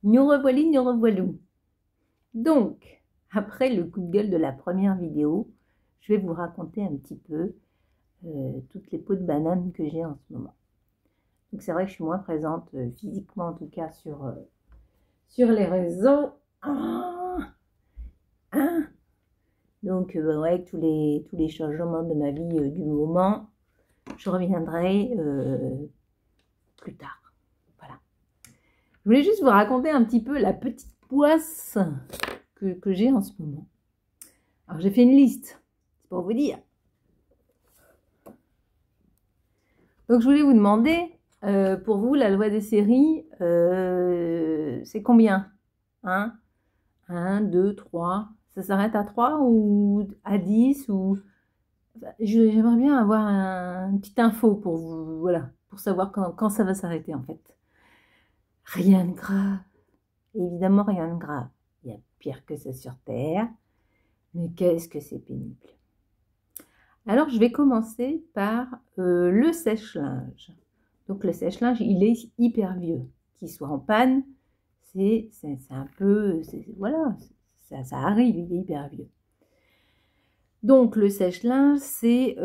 Nous revoilà, nous revoilou. Donc, après le coup de gueule de la première vidéo, je vais vous raconter un petit peu toutes les peaux de banane que j'ai en ce moment. Donc c'est vrai que je suis moins présente physiquement en tout cas sur les réseaux. Donc ouais, tous les changements de ma vie du moment, je reviendrai plus tard. Voilà. Je voulais juste vous raconter un petit peu la petite poisse que j'ai en ce moment. Alors j'ai fait une liste, c'est pour vous dire. Donc je voulais vous demander, pour vous, la loi des séries, c'est combien? 1, 2, 3. Ça s'arrête à 3 ou à 10 ou... J'aimerais bien avoir une petite info pour vous, voilà, pour savoir quand ça va s'arrêter en fait. Rien de grave. Évidemment, rien de grave. Il y a pire que ça sur Terre. Mais qu'est-ce que c'est pénible. Alors, je vais commencer par le sèche-linge. Donc, le sèche-linge, il est hyper vieux. Qu'il soit en panne, c'est un peu... Voilà, ça arrive, il est hyper vieux. Donc, le sèche-linge, c'est...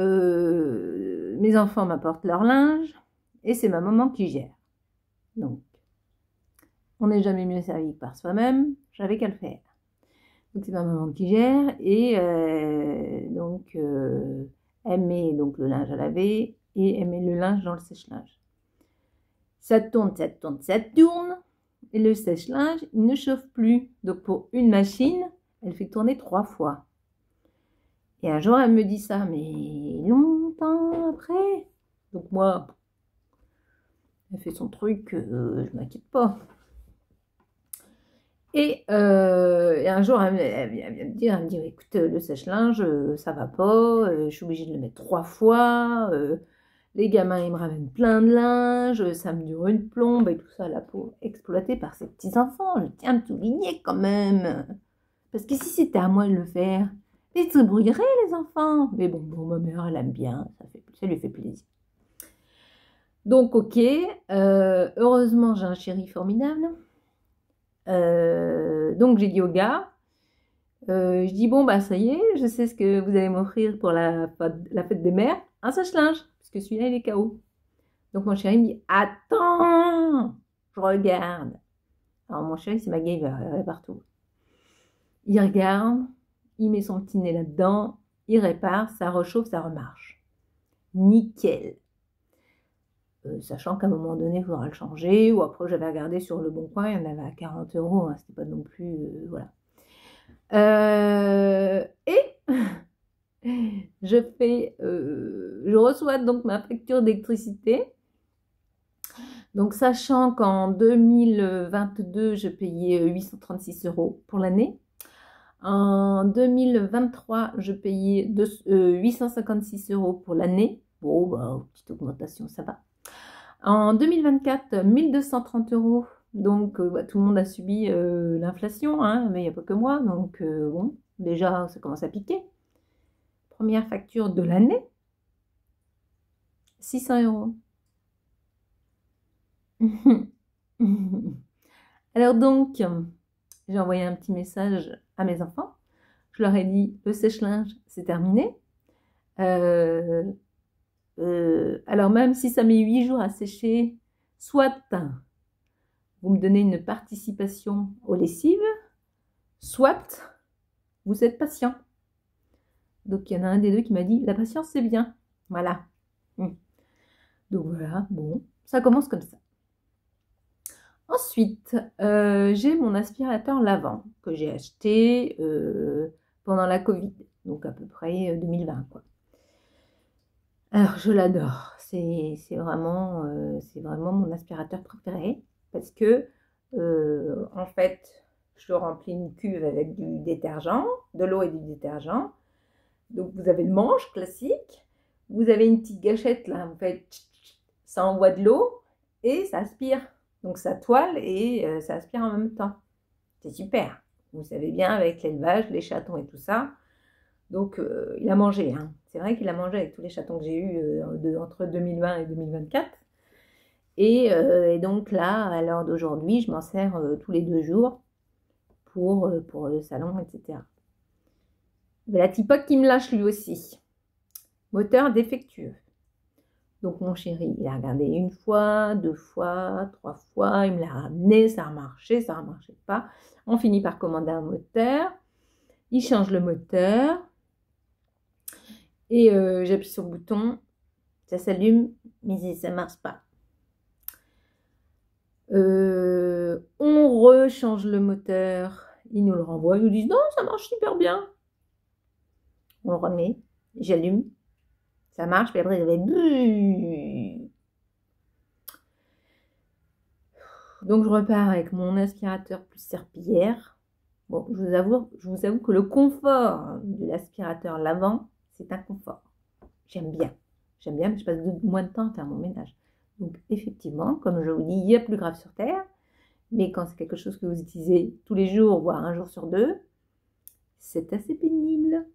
mes enfants m'apportent leur linge et c'est ma maman qui gère. Donc, on n'est jamais mieux servi que par soi-même. J'avais qu'à le faire. Donc, c'est ma maman qui gère et elle met donc le linge à laver et elle met le linge dans le sèche-linge. Ça tourne, ça tourne, ça tourne et le sèche-linge, il ne chauffe plus. Donc, pour une machine, elle fait tourner 3 fois. Et un jour, elle me dit ça, mais longtemps après. Donc, moi, elle fait son truc, je m'inquiète pas. Et un jour, elle vient me dire, écoute, le sèche-linge, ça va pas, je suis obligée de le mettre 3 fois, les gamins, ils me ramènent plein de linge, ça me dure une plombe et tout ça, la peau exploitée par ces petits-enfants, je tiens à me souligner quand même. Parce que si c'était à moi de le faire, ils se brûleraient les enfants. Mais bon, ma mère, elle aime bien, ça lui fait plaisir. Donc, ok, heureusement, j'ai un chéri formidable. Donc j'ai dit au gars, je dis bon bah ça y est, je sais ce que vous allez m'offrir pour la fête des mères, un sèche-linge, parce que celui-là il est KO. Donc mon chéri me dit attends, je regarde. Alors mon chéri c'est MacGyver, il est partout. Il regarde, il met son petit nez là-dedans, il répare, ça rechauffe, ça remarche. Nickel. Sachant qu'à un moment donné, il faudra le changer, ou après j'avais regardé sur Le Bon Coin, il y en avait à 40 €, hein, c'était pas non plus, voilà. Et je reçois donc ma facture d'électricité. Donc, sachant qu'en 2022, je payais 836 € pour l'année. En 2023, je payais 856 € pour l'année. Bon, bah, petite augmentation, ça va. En 2024, 1230 €. Donc, bah, tout le monde a subi l'inflation, hein, mais il n'y a pas que moi. Donc, bon, déjà, ça commence à piquer. Première facture de l'année, 600 €. Alors donc, j'ai envoyé un petit message à mes enfants. Je leur ai dit, le sèche-linge, c'est terminé. Alors même si ça met 8 jours à sécher, soit vous me donnez une participation aux lessives, soit vous êtes patient. Donc, il y en a un des deux qui m'a dit, la patience, c'est bien. Voilà. Donc, voilà, bon, ça commence comme ça. Ensuite, j'ai mon aspirateur lavant que j'ai acheté pendant la Covid, donc à peu près 2020, quoi. Alors, je l'adore. C'est vraiment mon aspirateur préféré parce que, en fait, je remplis une cuve avec du détergent, de l'eau et du détergent. Donc, vous avez le manche classique. Vous avez une petite gâchette, là, vous faites... Ça envoie de l'eau et ça aspire. Donc, ça toile et ça aspire en même temps. C'est super. Vous savez bien, avec l'élevage, les chatons et tout ça. Donc, il a mangé. Hein. C'est vrai qu'il a mangé avec tous les chatons que j'ai eus entre 2020 et 2024. Et donc là, à l'heure d'aujourd'hui, je m'en sers tous les 2 jours pour le salon, etc. La Tipoc qui me lâche lui aussi. Moteur défectueux. Donc mon chéri, il a regardé 1 fois, 2 fois, 3 fois, il me l'a ramené, ça a marché, ça ne marchait pas. On finit par commander un moteur. Il change le moteur. Et j'appuie sur le bouton, ça s'allume, mais ça ne marche pas. On rechange le moteur, ils nous le renvoient, ils nous disent non, ça marche super bien. On le remet, j'allume, ça marche, puis après, il va donc je repars avec mon aspirateur plus serpillière. Bon, je vous avoue que le confort de l'aspirateur lavant, c'est un confort. J'aime bien, mais je passe moins de temps à faire mon ménage. Donc effectivement, comme je vous dis, il y a plus grave sur Terre, mais quand c'est quelque chose que vous utilisez tous les jours, voire 1 jour sur 2, c'est assez pénible.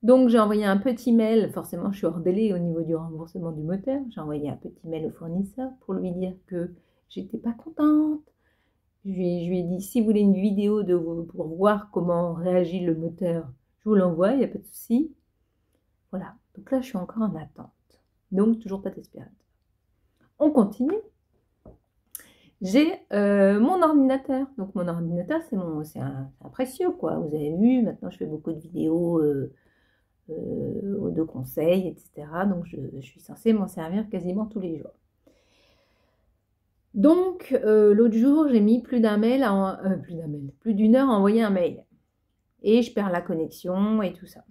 Donc j'ai envoyé un petit mail, forcément je suis hors délai au niveau du remboursement du moteur, j'ai envoyé un petit mail au fournisseur pour lui dire que j'étais pas contente. Je lui ai dit, si vous voulez une vidéo pour voir comment réagit le moteur, je vous l'envoie, il n'y a pas de souci. Voilà, donc là je suis encore en attente. Donc toujours pas d'aspirateur. On continue. J'ai mon ordinateur. Donc mon ordinateur, c'est un précieux, quoi. Vous avez vu, maintenant je fais beaucoup de vidéos de conseils, etc. Donc je suis censée m'en servir quasiment tous les jours. Donc l'autre jour, j'ai mis plus d'1 mail, plus d'1 heure à envoyer un mail. Et je perds la connexion et tout ça.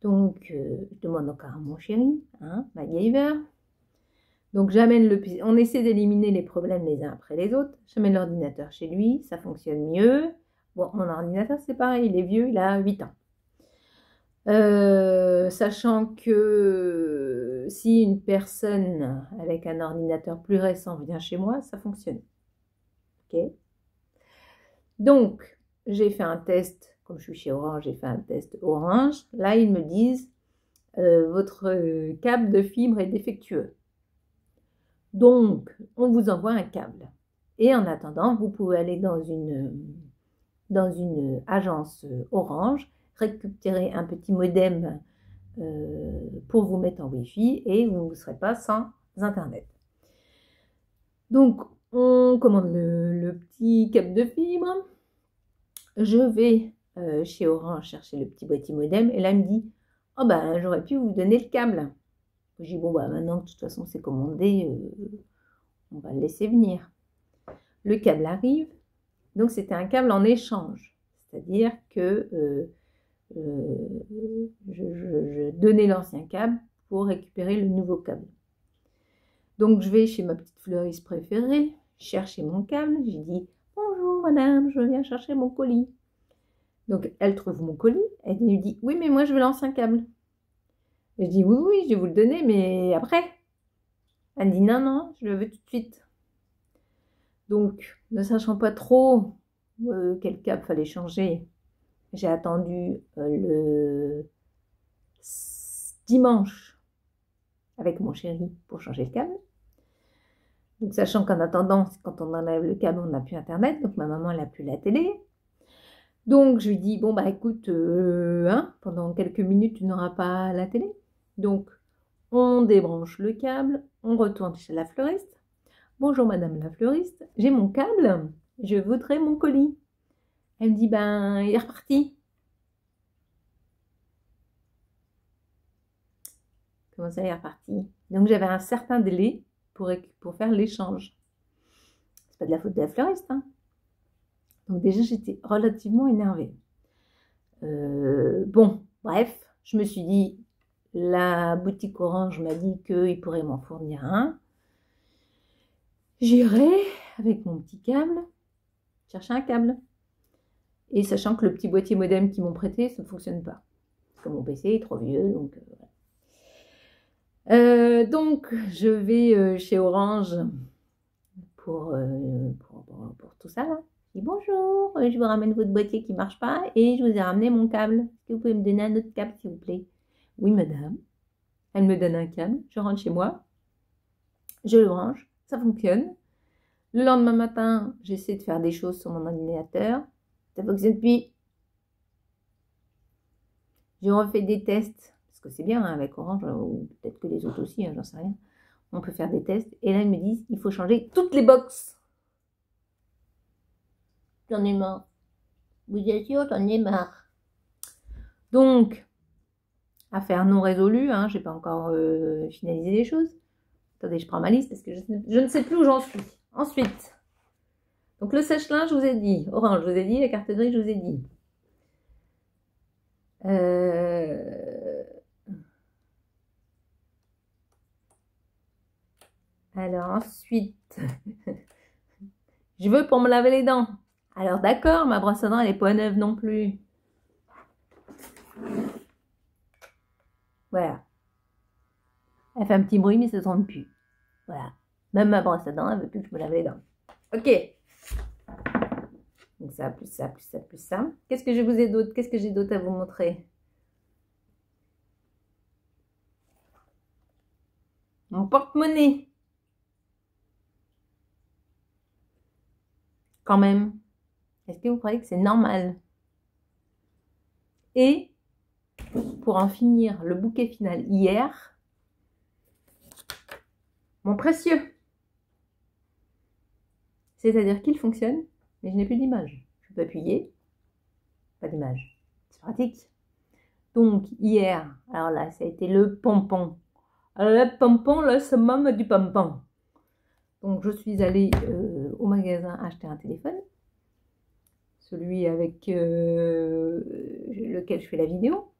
Donc je demande encore à mon chéri, hein, MacGyver. Donc j'amène on essaie d'éliminer les problèmes les uns après les autres. J'amène l'ordinateur chez lui, ça fonctionne mieux. Bon, mon ordinateur c'est pareil, il est vieux, il a 8 ans. Sachant que si une personne avec un ordinateur plus récent vient chez moi, ça fonctionne. Ok. Donc j'ai fait un test, comme je suis chez Orange, j'ai fait un test Orange. Là ils me disent votre câble de fibre est défectueux. Donc, on vous envoie un câble. Et en attendant, vous pouvez aller dans une agence Orange, récupérer un petit modem pour vous mettre en Wi-Fi et vous ne serez pas sans Internet. Donc, on commande le petit câble de fibre. Je vais chez Orange chercher le petit boîtier modem et là, il me dit « Oh ben, j'aurais pu vous donner le câble ». Je dis, bon, bah, maintenant, de toute façon, c'est commandé, on va le laisser venir. Le câble arrive, donc c'était un câble en échange. C'est-à-dire que je donnais l'ancien câble pour récupérer le nouveau câble. Donc, je vais chez ma petite fleuriste préférée, chercher mon câble. J'ai dit, bonjour madame, je viens chercher mon colis. Donc, elle trouve mon colis, elle lui dit, oui, mais moi, je veux l'ancien câble. Et je dis oui, je vais vous le donner, mais après. Elle me dit non, je le veux tout de suite. Donc, ne sachant pas trop quel câble fallait changer, j'ai attendu le dimanche avec mon chéri pour changer le câble. Donc, sachant qu'en attendant, quand on enlève le câble, on n'a plus Internet. Donc, ma maman, elle n'a plus la télé. Donc, je lui dis, bon, bah écoute, pendant quelques minutes, tu n'auras pas la télé. Donc, on débranche le câble, on retourne chez la fleuriste. Bonjour madame la fleuriste, j'ai mon câble, je voudrais mon colis. Elle me dit, ben, il est reparti. Comment ça, il est reparti? Donc, j'avais un certain délai pour faire l'échange. C'est pas de la faute de la fleuriste, hein. Donc, déjà, j'étais relativement énervée. Bon, bref, je me suis dit, la boutique Orange m'a dit qu'il pourrait m'en fournir un. J'irai avec mon petit câble chercher un câble. Et sachant que le petit boîtier modem qu'ils m'ont prêté, ça ne fonctionne pas. Parce que mon PC est trop vieux, donc voilà. Donc, je vais chez Orange pour tout ça, là. Je dis bonjour, je vous ramène votre boîtier qui ne marche pas et je vous ai ramené mon câble. Est-ce que vous pouvez me donner un autre câble, s'il vous plaît? Oui, madame. Elle me donne un câble, je rentre chez moi. je le branche, ça fonctionne. Le lendemain matin, j'essaie de faire des choses sur mon ordinateur, ça fonctionne plus. J'ai refait des tests, parce que c'est bien hein, avec Orange, ou peut-être que les autres aussi, hein, j'en sais rien. On peut faire des tests, et là ils me disent, il faut changer toutes les box. J'en ai marre. Vous êtes sûr, j'en ai marre. Donc, affaire non résolue, hein, j'ai pas encore finalisé les choses. Attendez, je prends ma liste parce que je ne sais plus où j'en suis. Ensuite, donc le sèche-linge, je vous ai dit. Orange, je vous ai dit. La carte grise, je vous ai dit. Alors ensuite, je veux pour me laver les dents. Alors d'accord, ma brosse à dents, elle n'est pas neuve non plus. Voilà. Elle fait un petit bruit, mais ça ne sent plus. Voilà. Même ma brosse à dents, elle veut plus que je me lave les dents. Ok. Donc ça, plus ça, plus ça, plus ça. Qu'est-ce que je vous ai d'autre? Qu'est-ce que j'ai d'autre à vous montrer? Mon porte-monnaie. Quand même. Est-ce que vous croyez que c'est normal? Et pour en finir le bouquet final hier, mon précieux. C'est-à-dire qu'il fonctionne, mais je n'ai plus d'image. Je peux appuyer, pas d'image. C'est pratique. Donc hier, alors là, ça a été le pompon. Alors le pompon, le summum du pompon. Donc je suis allée au magasin acheter un téléphone. Celui avec lequel je fais la vidéo.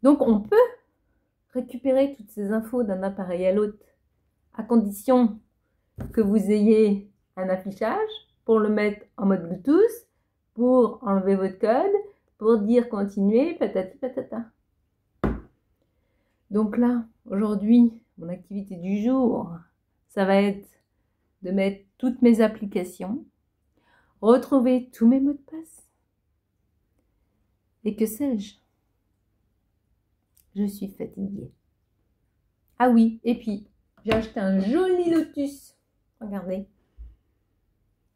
Donc on peut récupérer toutes ces infos d'un appareil à l'autre à condition que vous ayez un affichage pour le mettre en mode Bluetooth, pour enlever votre code, pour dire continuer, patati patata. Donc là, aujourd'hui, mon activité du jour, ça va être de mettre toutes mes applications, retrouver tous mes mots de passe. Et que sais-je? Je suis fatiguée. Ah oui, et puis, j'ai acheté un joli lotus. Regardez.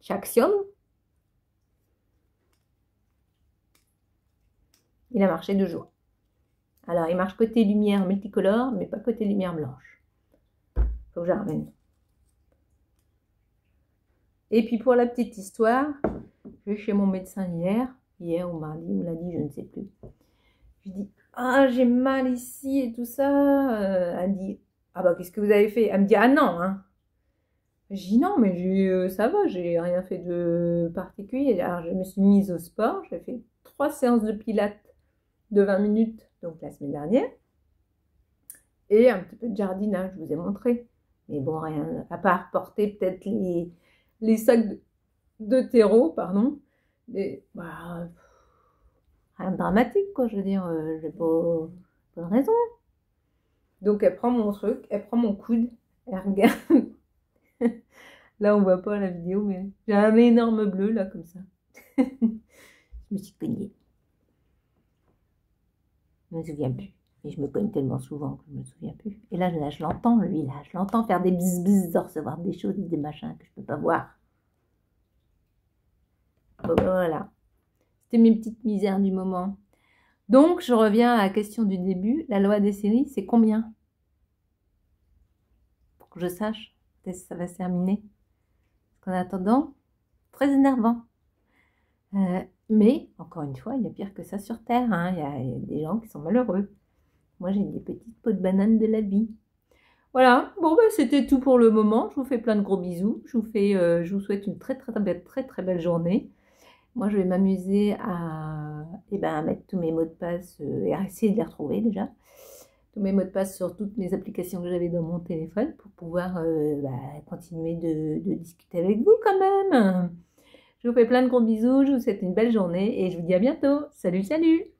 J'actionne. Il a marché 2 jours. Alors, il marche côté lumière multicolore, mais pas côté lumière blanche. Faut que je la ramène. Et puis, pour la petite histoire, je vais chez mon médecin hier ou mardi ou lundi, je ne sais plus. Je lui dis, ah, j'ai mal ici et tout ça. Elle me dit, ah bah, qu'est-ce que vous avez fait? Elle me dit, ah non, hein. Je dis, non, mais ça va, j'ai rien fait de particulier. Alors, je me suis mise au sport, j'ai fait 3 séances de pilates de 20 minutes, donc la semaine dernière. Et un petit peu de jardinage, je vous ai montré. Mais bon, rien, à part porter peut-être les sacs de terreau, pardon. Mais, bah, rien de dramatique, quoi, je veux dire, j'ai pas de raison. Donc, elle prend mon truc, elle prend mon coude, elle regarde. Là, on voit pas la vidéo, mais j'ai un énorme bleu, là, comme ça. Je me suis cognée. Je me souviens plus. Et je me cogne tellement souvent que je me souviens plus. Et là, je l'entends, lui, là. Je l'entends faire des bis-bis, recevoir des choses, des machins que je peux pas voir. Bon, voilà. C'était mes petites misères du moment. Donc, je reviens à la question du début. La loi des séries, c'est combien? Pour que je sache peut-être ça va se terminer. Parce qu'en attendant, très énervant. Mais, encore une fois, il y a pire que ça sur Terre. Hein. Il y a des gens qui sont malheureux. Moi, j'ai des petites peaux de banane de la vie. Voilà, bon, bah, c'était tout pour le moment. Je vous fais plein de gros bisous. Je vous souhaite une très belle journée. Moi, je vais m'amuser à mettre tous mes mots de passe et à essayer de les retrouver déjà. Tous mes mots de passe sur toutes mes applications que j'avais dans mon téléphone pour pouvoir continuer de discuter avec vous quand même. Je vous fais plein de gros bisous. Je vous souhaite une belle journée et je vous dis à bientôt. Salut, salut!